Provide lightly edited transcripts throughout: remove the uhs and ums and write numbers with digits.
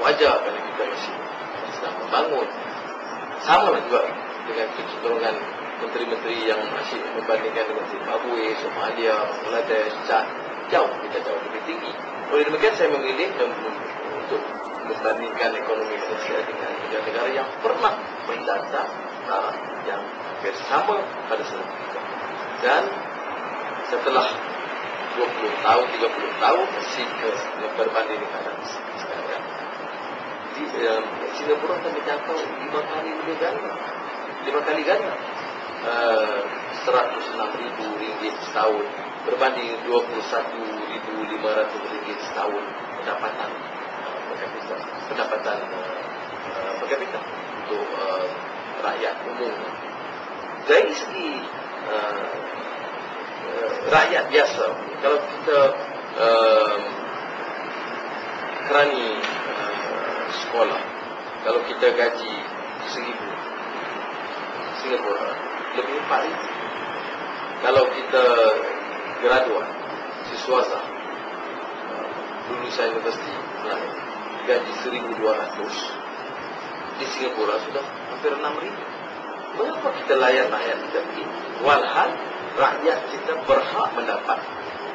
wajar kerana kita masih sedang membangun. Sama lah juga dengan kecenderungan menteri-menteri yang masih membandingkan dengan Zimbabwe, Somalia, Bangladesh, Chad, jauh lebih tinggi. Oleh demikian saya memilih untuk membandingkan ekonomi Indonesia dengan negara-negara yang pernah mendata taraf yang hampir sama pada saat itu. Dan setelah 20 tahun, 30 tahun berbanding dengan sekarang, di Singapura akan mencapai 5 kali lebih ganda, 5 kali ganda, 106.000 ringgit setahun berbanding 21.500 ringgit setahun pendapatan per kapita untuk rakyat umum. Dari segi rakyat biasa, kalau kita kerani sekolah, kalau kita gaji 1,000 Singapura, lebih 4,000. Kalau kita graduat, siswasa, lulusan universiti lain, gaji 1,200, di Singapura sudah hampir 6,000. Mengapa kita layan rakyat kita begini? Walhal rakyat kita berhak mendapat,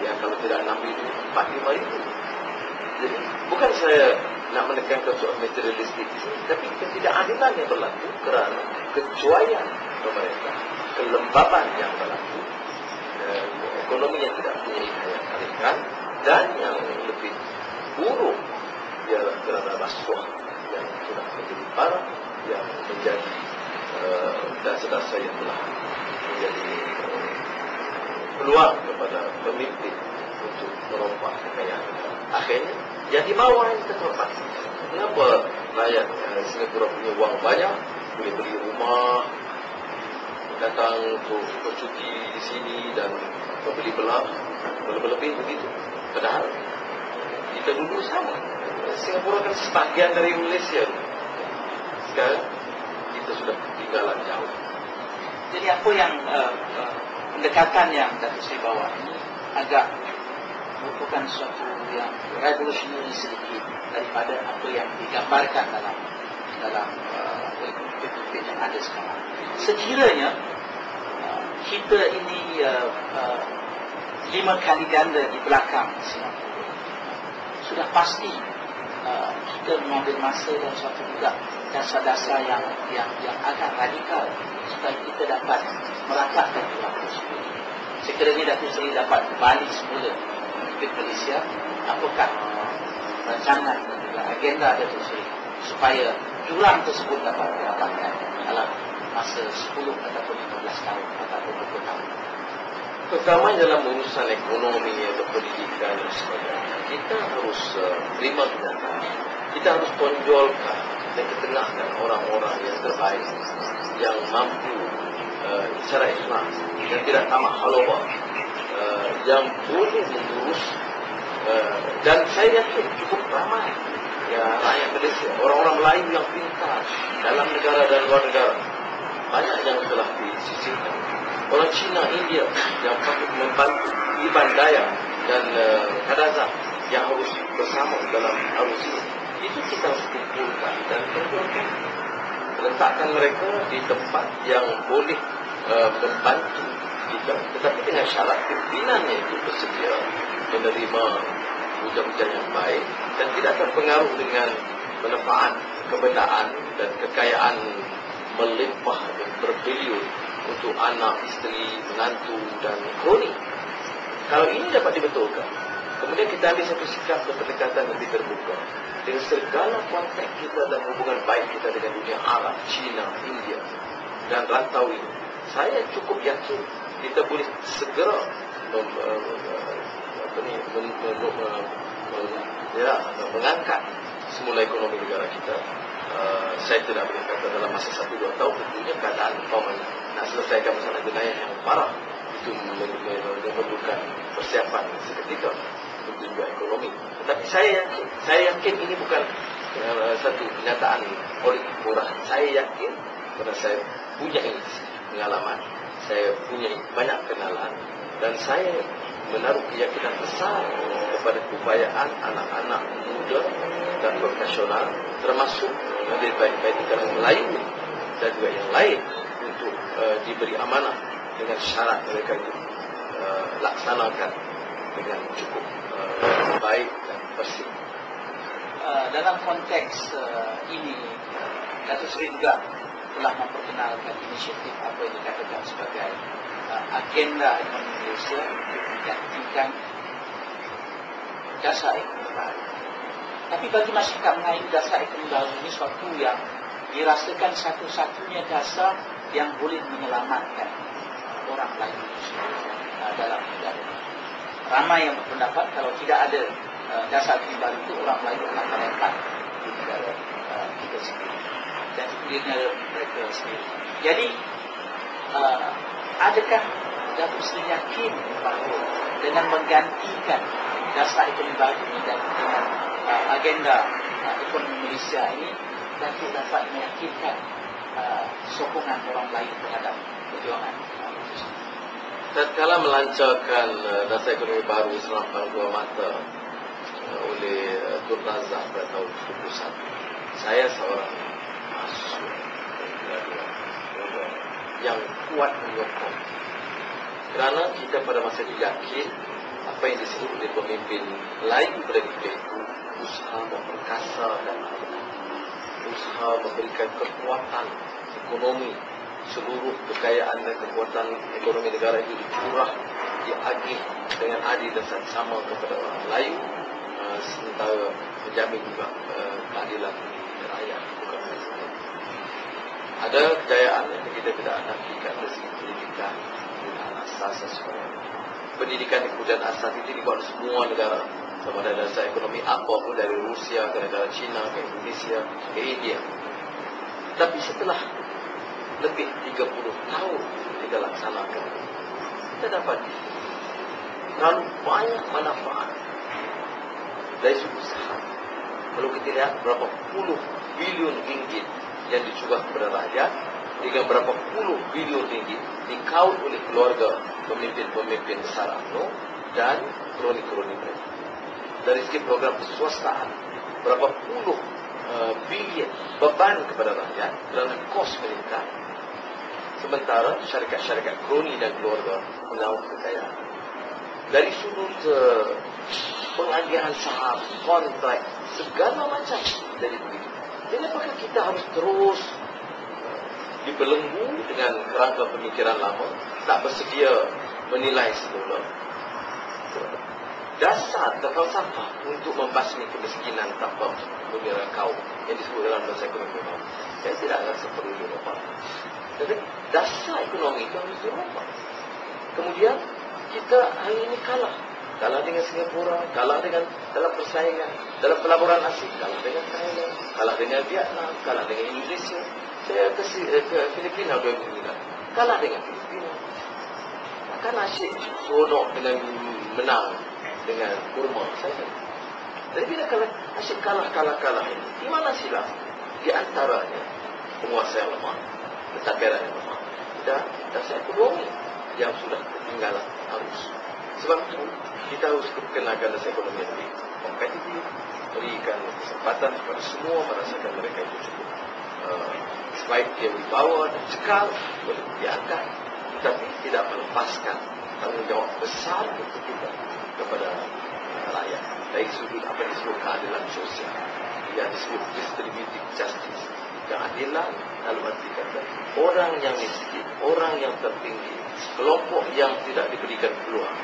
ya kalau tidak 6,000, 4-5,000. Jadi bukan saya nak menekankan soal materialistik di sini, tapi ketidakadilan yang berlaku kerana kecuaian pemerintah, kelembaban yang berlaku, ekonomi yang tidak punya daya tarikan, dan yang lebih buruk ialah kerana rasuah yang sudah menjadi parah, yang menjadi dasar-dasar yang telah menjadi peluang kepada pemimpin untuk merompak kekayaan. Akhirnya yang di bawah yang terhormat. Kenapa rakyat Singapura punya uang banyak, boleh beli rumah, datang untuk bercuti di sini dan membeli belah berlebih begitu? Padahal kita dulu sama. Singapura kan sebahagian dari Malaysia. Sekarang kita sudah ketinggalan jauh. Jadi apa yang pendekatan yang Datuk Seri bawa ini agak merupakan suatu yang revolutionary sedikit daripada apa yang digambarkan dalam ekonomi yang ada sekarang. Sekiranya kita ini 5 kali ganda di belakang Singapura, sudah pasti kita mengambil masa dan suatu juga dasar-dasar yang agak radikal supaya kita dapat merakatkan ulang tersebut. Sekiranya Datuk Seri dapat kembali semula ke Malaysia, apakah rancangan dan juga agenda Datuk Seri supaya jurang tersebut dapat didapatkan dalam masa 10 ataupun 15 tahun ataupun 20 tahun? Pertama dalam urusan ekonomi atau pendidikan dan sebagainya, kita harus terima kenyataan. Kita harus tonjolkan dan ketengahkan orang-orang yang terbaik, yang mampu secara ikhlas, yang tidak tamak halwa, yang boleh mengurus, dan saya yakin cukup ramai ya rakyat Malaysia, orang-orang Melayu yang pintar dalam negara dan luar negara, banyak yang telah disisihkan. Orang Cina, India yang patut membantu Iban Daya dan Kadazan yang harus bersama dalam arus ini, itu kita harus kumpulkan dan perjuangkan, letakkan mereka di tempat yang boleh membantu kita, tetapi dengan syarat pimpinannya itu bersedia menerima hujan-hujan yang baik dan tidak terpengaruh dengan manfaat kebendaan dan kekayaan melimpah dan berbilion untuk anak, isteri, menantu dan kroni. Kalau ini dapat dibetulkan, kemudian kita ambil satu sikap dan pendekatan lebih terbuka dengan segala konteks kita dan hubungan baik kita dengan dunia Arab, Cina, India dan rantau ini, saya cukup yakin kita boleh segera mengangkat semula ekonomi negara kita. Saya tidak boleh kata dalam masa 1-2 tahun, tentunya keadaan nak selesaikan masalah jenayah yang parah itu memerlukan persiapan seketika untuk juga ekonomi. Tetapi saya yakin ini bukan satu kenyataan politik murah. Saya yakin kerana saya punya pengalaman, saya punya banyak kenalan, dan saya menaruh keyakinan besar kepada keupayaan anak-anak muda dan nasional, termasuk dari baik-baik negara Melayu dan juga yang lain untuk diberi amanah dengan syarat mereka itu laksanakan dengan cukup baik dan bersih. Dalam konteks ini, Datuk Seri juga telah memperkenalkan inisiatif apa yang dikatakan sebagai agenda ekonomi Malaysia untuk menggantikan dasar ekonomi baru. Tapi bagi masyarakat Melayu, dasar ekonomi baru ini suatu yang dirasakan satu-satunya dasar yang boleh menyelamatkan orang Melayu dalam negara. Ramai yang berpendapat kalau tidak ada dasar ekonomi baru itu, orang Melayu akan merempat di negara kita sendiri dan di negara mereka sendiri. Jadi, adakah Datuk Seri yakin bahawa dengan menggantikan dasar ekonomi baru ini dan dengan agenda ekonomi Malaysia ini dapat meyakinkan sokongan orang Melayu terhadap perjuangan itu sendiri? Tatkala melancarkan dasar ekonomi baru Serampang Dua Mata oleh Tun Razak pada tahun 1991, saya seorang mahasiswa yang kuat menyokong, kerana kita pada masa itu yakin apa yang disebut oleh pemimpin Melayu pada ketika itu usaha memperkasa dan usaha memberikan kekuatan ekonomi, seluruh kekayaan dan kekuatan ekonomi negara itu dicurah, diagih dengan adil dan sama kepada orang Melayu, sementara menjamin juga keadilan rakyat. Ada kejayaan yang kita tidak nafikan dari segi pendidikan, penggunaan asas dan sebagainya. Pendidikan di kemudian asas itu dibuat oleh semua negara, sama ada dasar ekonomi apapun, dari Rusia ke negara China, ke Indonesia, ke India. Tapi setelah lebih 30 tahun kita laksanakan, kita dapat terlalu banyak manfaat dari segi usaha. Kalau kita lihat berapa puluh bilion ringgit yang dicurah kepada rakyat, dengan berapa puluh bilion ringgit dikaut oleh keluarga pemimpin-pemimpin besar UMNO dan kroni-kroni mereka. Dari segi program keswastaan, berapa puluh bilion beban kepada rakyat kerana kos meningkat, sementara syarikat-syarikat kroni dan keluarga mengaut kekayaan. Dari sudut pengagihan saham, kontrak, segala macam dari begitu. Jadi apakah kita harus terus dibelenggu dengan kerangka pemikiran lama, tak bersedia menilai semula? Dasar dan falsafah untuk membasmi kemiskinan tanpa pemikiran kaum yang disebut dalam bahasa ekonomi baru, saya tidak rasa perlu dirubah. Jadi dasar ekonomi itu harus dirubah. Kemudian kita hari ini kalah dengan Singapura, kalah dengan dalam persaingan, dalam pelaburan asing, kalah dengan Thailand, kalah dengan Vietnam, kalah dengan Indonesia. Saya ke Filipina 2009, kalah dengan Filipina. Kan asyik seronok dengan menang dengan kurma saya. Jadi bila asyik kalah ini, di mana silap? Di antaranya penguasa yang lemah, pentadbiran yang lemah, dan dasar ekonomi yang sudah ketinggalan arus. Sebab itu kita harus perkenalkan dasar ekonomi yang lebih kompetitif, berikan kesempatan kepada semua merasakan mereka itu cukup sebaik dia dibawa dan cekal, boleh diangkat, tapi tidak melepaskan tanggungjawab besar untuk kita kepada rakyat. Dari sudut apa disebut keadilan sosial, yang disebut distributive justice, keadilan dalam arti kata orang yang miskin, orang yang tertinggi, kelompok yang tidak diberikan peluang,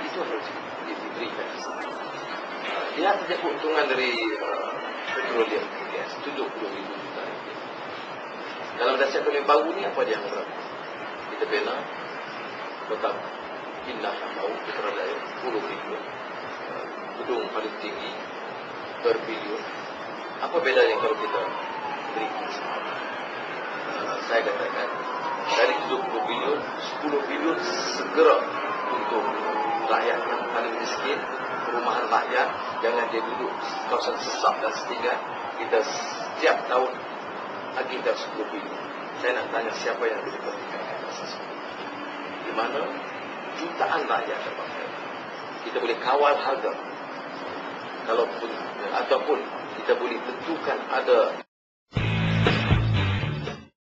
itu harus diberikan. Lihat saja keuntungan dari petroleum gas, 70 ribu juta ringgit. Dalam dasar ekonomi baru ni apa dia harap? Kita bina kota Indah yang baru, Putrajaya, 10 bilion, gedung paling tinggi berbilion. Apa bedanya kalau kita beri kesempatan? Saya katakan dari 70 bilion, 10 bilion segera untuk rakyat yang paling miskin, perumahan rakyat, jangan dia duduk kawasan sesak dan setinggal. Kita setiap tahun agenda 10 bilion. Saya nak tanya siapa yang boleh pertimbangkan asas di mana jutaan rakyat dapat. Kita boleh kawal harga kalaupun ataupun kita boleh tentukan ada